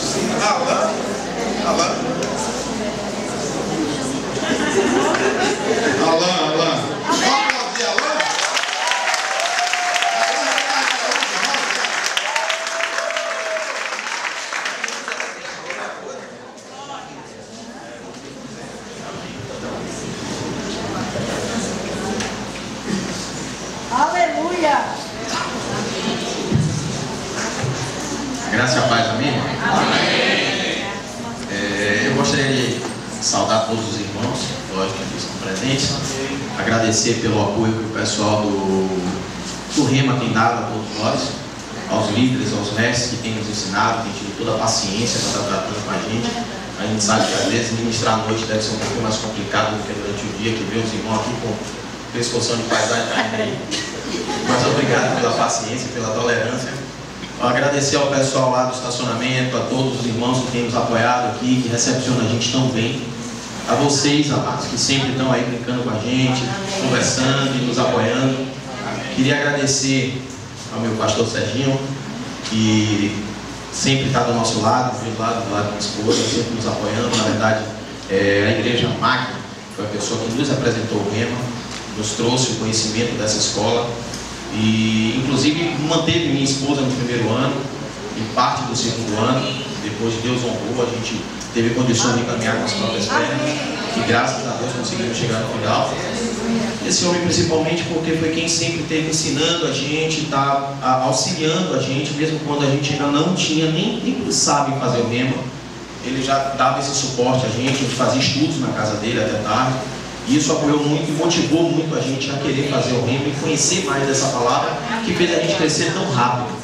Alain. Aleluia! Graça e a paz, amém? Amém. Eu gostaria de saudar todos os irmãos, lógico, que estão presentes, agradecer pelo apoio que o pessoal do Rema tem dado a todos nós, aos líderes, aos mestres que têm nos ensinado, têm tido toda a paciência para estar tratando com a gente. A gente sabe que às vezes ministrar à noite deve ser um pouquinho mais complicado do que durante o dia, que vê os irmãos aqui com pescoção de paisagem aí. Mas obrigado pela paciência, pela tolerância. Agradecer ao pessoal lá do estacionamento, a todos os irmãos que têm nos apoiado aqui, que recepcionam a gente tão bem. A vocês, amados, que sempre estão aí brincando com a gente, conversando e nos apoiando. Queria agradecer ao meu pastor Serginho, que sempre está do nosso lado, do lado da minha esposa, sempre nos apoiando. Na verdade, a igreja Máquina foi a pessoa que nos apresentou o Rema, nos trouxe o conhecimento dessa escola e, inclusive, manteve minha esposa no primeiro ano e parte do segundo ano. Depois Deus honrou, a gente teve condições de caminhar com as próprias pernas e, graças a Deus, conseguimos chegar no final. Esse homem, principalmente, porque foi quem sempre esteve ensinando a gente, está auxiliando a gente, mesmo quando a gente ainda não tinha, nem sabe fazer o Rema. Ele já dava esse suporte a gente fazia estudos na casa dele até tarde. E isso apoiou muito e motivou muito a gente a querer fazer o Rema e conhecer mais dessa palavra, que fez a gente crescer tão rápido.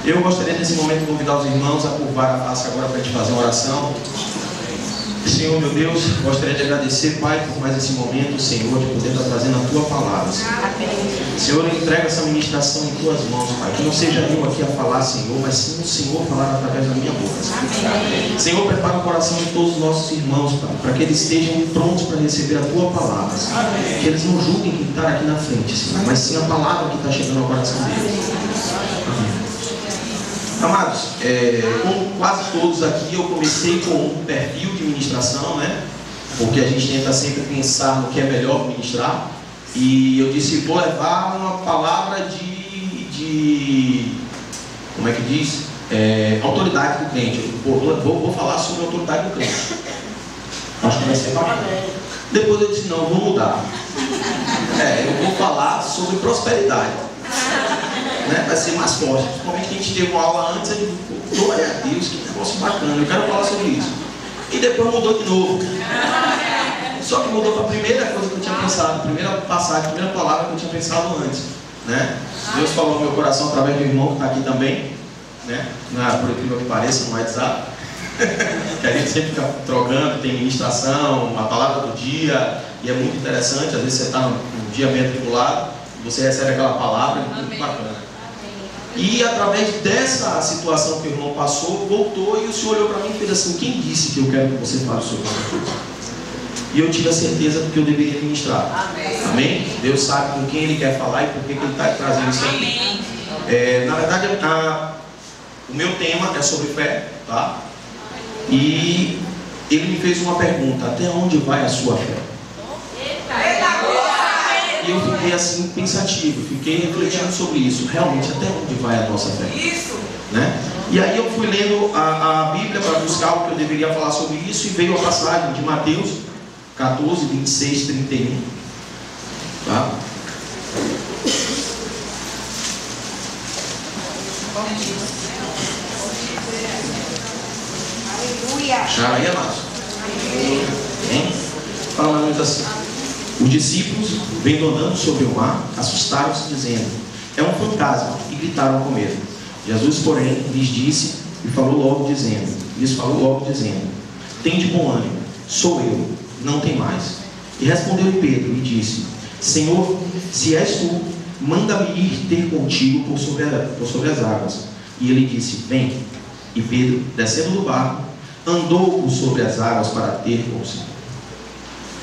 Eu gostaria nesse momento de convidar os irmãos a curvar a face agora para a gente fazer uma oração. Senhor, meu Deus, gostaria de agradecer, Pai, por mais esse momento, Senhor, de poder estar trazendo a Tua palavra. Senhor, eu entrego essa ministração em Tuas mãos, Pai. Que não seja eu aqui a falar, Senhor, mas sim o Senhor falar através da minha boca, Senhor. Senhor, prepara o coração de todos os nossos irmãos, Pai, para que eles estejam prontos para receber a Tua palavra, Senhor. Que eles não julguem quem está aqui na frente, Senhor, mas sim a palavra que está chegando ao coração deles. Amém. Amados, como quase todos aqui, eu comecei com um perfil de ministração, né? Porque a gente tenta sempre pensar no que é melhor ministrar. E eu disse, vou levar uma palavra como é que diz? Autoridade do crente. Vou falar sobre a autoridade do crente. Acho que vai ser bacana. Depois eu disse, não, vou mudar. Eu vou falar sobre prosperidade. Né? Vai ser mais forte. Principalmente que a gente teve uma aula antes, eu digo, glória a Deus, que negócio bacana, eu quero falar sobre isso. E depois mudou de novo. Só que mudou para a primeira coisa que eu tinha pensado, a primeira passagem, a primeira palavra que eu tinha pensado antes. Né? Deus falou no meu coração através do irmão que está aqui também, né? Por incrível que pareça, no WhatsApp. Que a gente sempre fica trocando, tem ministração, a palavra do dia, e é muito interessante. Às vezes você está num dia meio atribulado, você recebe aquela palavra, é muito bacana. E através dessa situação que o irmão passou, voltou e o Senhor olhou para mim e fez assim, quem disse que eu quero que você fale sobre isso? E eu tive a certeza de que eu deveria ministrar. Amém? Amém? Deus sabe com quem Ele quer falar e por que Ele está trazendo isso aqui. Na verdade, o meu tema é sobre fé, tá? E Ele me fez uma pergunta, até onde vai a sua fé? E eu fiquei assim pensativo, fiquei refletindo sobre isso. Realmente, até onde vai a nossa fé? Isso. Né? E aí eu fui lendo a Bíblia para buscar o que eu deveria falar sobre isso. E veio a passagem de Mateus 14, 26, 31. Tá? Aleluia. Já aí, amados? Fala mais ou menos assim. Os discípulos, vendo andando sobre o mar, assustaram-se, dizendo, é um fantasma, e gritaram com medo. Jesus, porém, lhes disse e falou logo dizendo, tende bom ânimo, sou eu, não tem mais. E respondeu-lhe Pedro e disse, Senhor, se és tu, manda-me ir ter contigo por sobre as águas. E ele disse, vem. E Pedro, descendo do barco, andou por sobre as águas para ter consigo.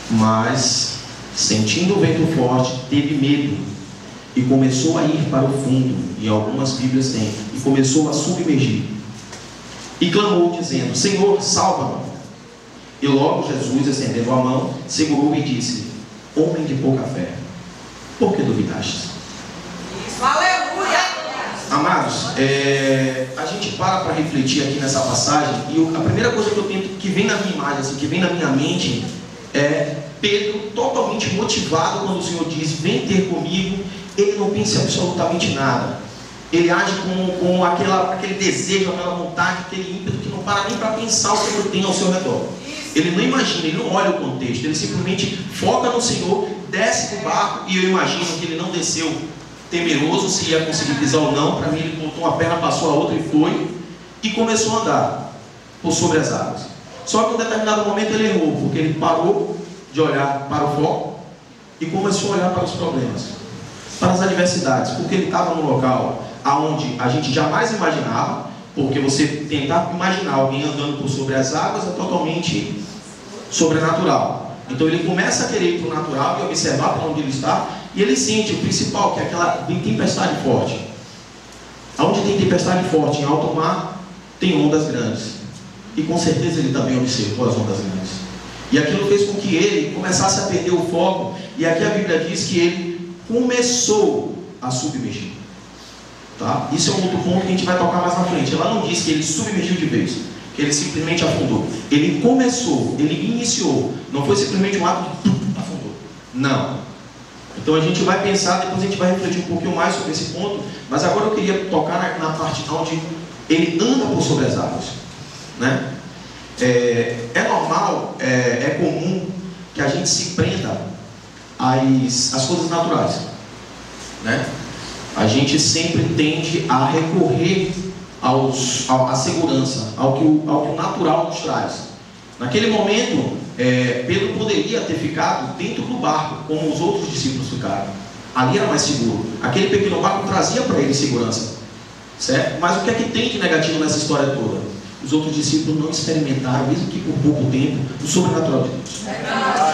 Mas, sentindo o vento forte, teve medo e começou a ir para o fundo, e algumas Bíblias têm, e começou a submergir. e clamou, dizendo: Senhor, salva-me. E logo Jesus, estendendo a mão, segurou e disse: Homem de pouca fé, por que duvidaste? Aleluia! Amados, a gente para refletir aqui nessa passagem, e a primeira coisa que vem na minha imagem, assim, que vem na minha mente, é Pedro totalmente motivado quando o Senhor diz: vem ter comigo. Ele não pensa em absolutamente nada. Ele age com aquele desejo, aquela vontade, aquele ímpeto que não para nem para pensar o que ele tem ao seu redor. Ele não imagina, ele não olha o contexto, ele simplesmente foca no Senhor, desce do barco, e eu imagino que ele não desceu temeroso se ia conseguir pisar ou não. Para mim, ele botou uma perna, passou a outra e foi, e começou a andar por sobre as águas. Só que em um determinado momento ele errou, porque ele parou de olhar para o foco e começou a olhar para os problemas, para as adversidades, porque ele estava num local aonde a gente jamais imaginava, porque você tentar imaginar alguém andando por sobre as águas é totalmente sobrenatural. Então ele começa a querer ir para o natural e observar para onde ele está, e ele sente o principal, que é aquela tempestade forte. Aonde tem tempestade forte, em alto mar, tem ondas grandes, e com certeza ele também observou as ondas grandes, e aquilo fez com que ele começasse a perder o foco. E aqui a Bíblia diz que ele começou a submergir. Tá? Isso é um outro ponto que a gente vai tocar mais na frente. Ela não diz que ele submergiu de vez, que ele simplesmente afundou. Ele começou, ele iniciou. Não foi simplesmente um ato de afundou. Não. Então a gente vai pensar, depois a gente vai refletir um pouquinho mais sobre esse ponto. Mas agora eu queria tocar na parte onde ele anda por sobre as águas, né? É normal, é comum que a gente se prenda às coisas naturais, né? A gente sempre tende a recorrer à segurança, ao que o natural nos traz. Naquele momento, Pedro poderia ter ficado dentro do barco, como os outros discípulos ficaram. Ali era mais seguro. Aquele pequeno barco trazia para ele segurança, certo? Mas o que é que tem de negativo nessa história toda? Os outros discípulos não experimentaram, mesmo que por pouco tempo, o sobrenatural de Deus.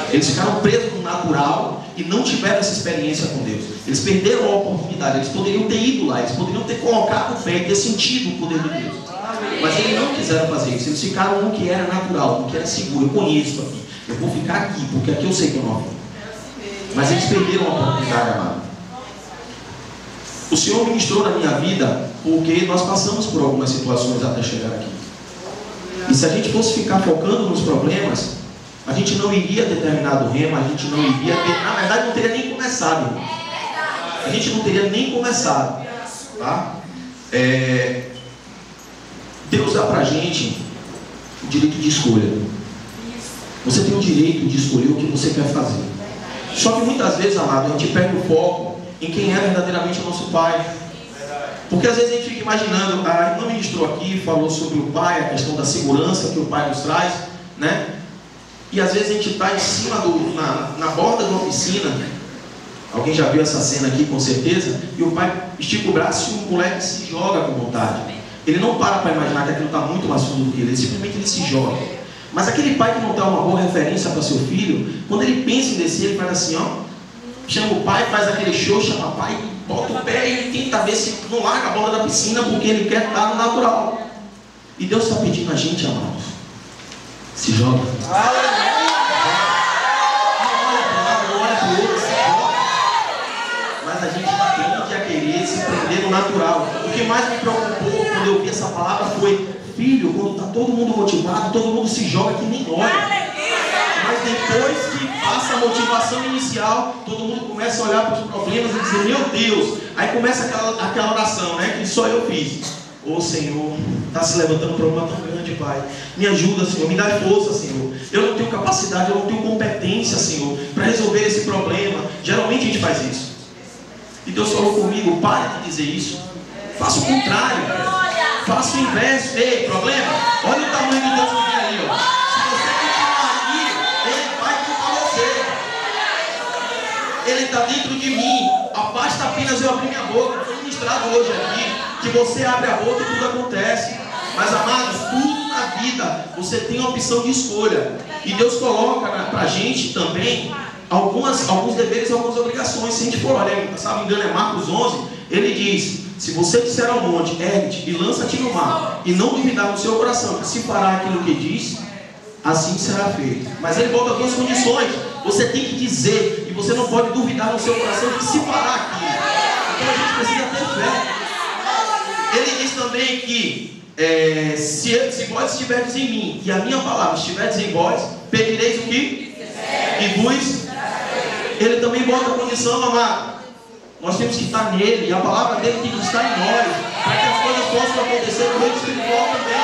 Eles ficaram presos no natural e não tiveram essa experiência com Deus. Eles perderam a oportunidade. Eles poderiam ter ido lá, eles poderiam ter colocado o pé, ter sentido o poder de Deus. Mas eles não quiseram fazer isso. Eles ficaram no que era natural, no que era seguro. Eu conheço aqui, eu vou ficar aqui, porque aqui eu sei que eu não vivo. Mas eles perderam a oportunidade, amado. O Senhor ministrou na minha vida, porque nós passamos por algumas situações até chegar aqui. E se a gente fosse ficar focando nos problemas, a gente não iria ter terminado o remo, a gente não iria ter, na verdade não teria nem começado. A gente não teria nem começado, tá? Deus dá pra gente o direito de escolha. Você tem o direito de escolher o que você quer fazer. Só que muitas vezes, amado, a gente perde o foco em quem é verdadeiramente o nosso Pai. Porque às vezes a gente fica imaginando, a irmã ministrou aqui, falou sobre o Pai, a questão da segurança que o Pai nos traz, né? E às vezes a gente está em cima, na borda de uma piscina. Alguém já viu essa cena aqui, com certeza? E o pai estica o braço e o moleque se joga com vontade. Ele não para imaginar que aquilo está muito mais fundo do que ele simplesmente ele se joga. Mas aquele pai que não dá uma boa referência para seu filho, quando ele pensa em descer, ele faz assim, ó, chama o pai, faz aquele show, chama o pai, bota o pé e ele tenta ver se não larga a bola da piscina, porque ele quer estar no natural. E Deus está pedindo a gente, amados, se joga. Não olha para o outro, se joga. Mas a gente tende a querer se prender no natural. O que mais me preocupou quando eu vi essa palavra foi: filho, quando está todo mundo motivado, todo mundo se joga que nem olha. Mas depois que passa a motivação inicial, todo mundo começa a olhar para os problemas e dizer: meu Deus. Aí começa aquela oração, né, que só eu fiz. Ô Senhor, está se levantando um problema tão grande, Pai. Me ajuda, Senhor, me dá força, Senhor. Eu não tenho capacidade, eu não tenho competência, Senhor, para resolver esse problema. Geralmente a gente faz isso. E Deus falou comigo: pare de dizer isso. Faça o contrário. Faça o inverso. Ei, problema? Olha o tamanho do Deus que vem aí, ó. Se você continuar aqui, Ele vai culpar você. Ele está dentro de mim. Basta apenas eu abrir minha boca. Foi ministrado hoje aqui que você abre a boca e tudo acontece. Mas, amados, tudo na vida você tem a opção de escolha. E Deus coloca para a gente também alguns deveres e algumas obrigações. Se a gente for olhar, se não me engano, é Marcos 11, ele diz: se você disser ao monte, ergue-te e lança-te no mar, e não duvidar no seu coração, que se fará aquilo que diz, assim será feito. Mas ele bota duas condições. Você tem que dizer, e você não pode duvidar no seu coração que se fará aquilo. Então a gente precisa ter fé. Ele diz também que se vós estiverdes em mim, e a minha palavra estiverdes em vós, pedireis o que? E vos. Ele também bota a condição, amado. Nós temos que estar nele, e a palavra dele tem que estar em nós, para que as coisas possam acontecer no reino espiritual também.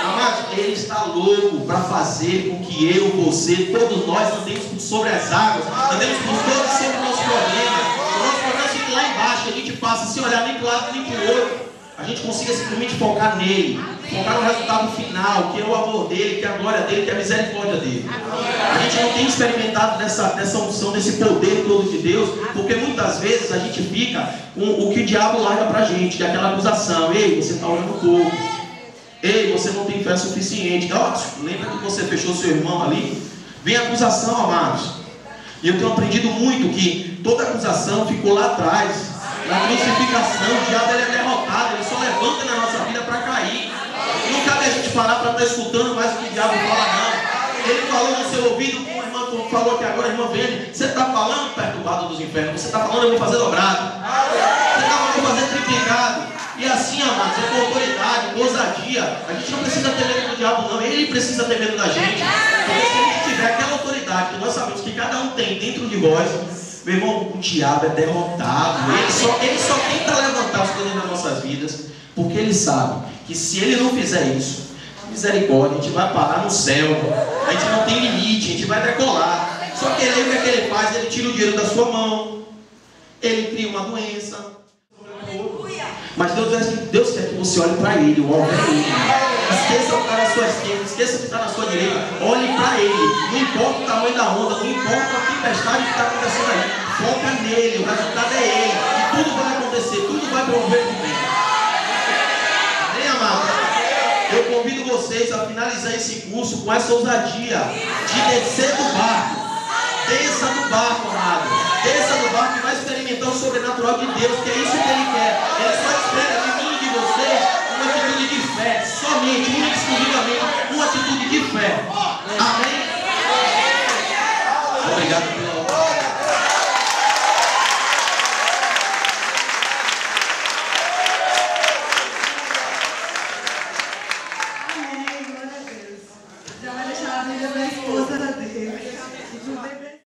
Amados, ele está louco para fazer com que eu, você, todos nós andemos sobre as águas, andemos por todos sempre o nosso problema. O nosso problema fica lá embaixo, a gente passa sem olhar nem para o lado nem para o outro. A gente consiga simplesmente focar nele, focar no resultado final, que é o amor dele, que é a glória dele, que é a misericórdia dele. A gente não tem experimentado dessa unção, desse poder todo de Deus, porque muitas vezes a gente fica com o que o diabo larga pra gente, que é aquela acusação. Ei, você está orando pouco. Ei, você não tem fé suficiente. Lembra que você fechou seu irmão ali? Vem a acusação, amados. E eu tenho aprendido muito que toda acusação ficou lá atrás. Na crucificação, o diabo ele é derrotado, ele só levanta na nossa vida para cair. Não cabe a gente parar para estar escutando mais o que o diabo fala, não. Ele falou no seu ouvido, como a irmã falou aqui agora, a irmã Vene, você está falando, perturbado dos infernos, você está falando, eu vou fazer dobrado. Você está falando, eu vou fazer triplicado. E assim, amados, é com autoridade, com ousadia. A gente não precisa ter medo do diabo, não. Ele precisa ter medo da gente. Porque se a gente tiver aquela autoridade que nós sabemos que cada um tem dentro de nós, meu irmão, o diabo é derrotado. Ele só tenta levantar as coisas nas nossas vidas, porque ele sabe que se ele não fizer isso, misericórdia, a gente vai parar no céu. A gente não tem limite, a gente vai decolar. Só que ele, o que é que ele faz? Ele tira o dinheiro da sua mão, ele cria uma doença. Mas Deus quer que você olhe para ele, o alvo é ele. Esqueça o que está na sua esquerda, esqueça o que está na sua direita, olhe para ele. Não importa o tamanho da onda, não importa a tempestade que está acontecendo aí, foca nele, o resultado é ele. E tudo vai acontecer, tudo vai promover por bem. Amém, amado? Eu convido vocês a finalizar esse curso com essa ousadia de descer do barco. Desça do barco, amado. Desça do barco e vai experimentar o sobrenatural de Deus, que é isso que ele quer. Ele só espera de mim e de vocês uma atitude de fé, somente.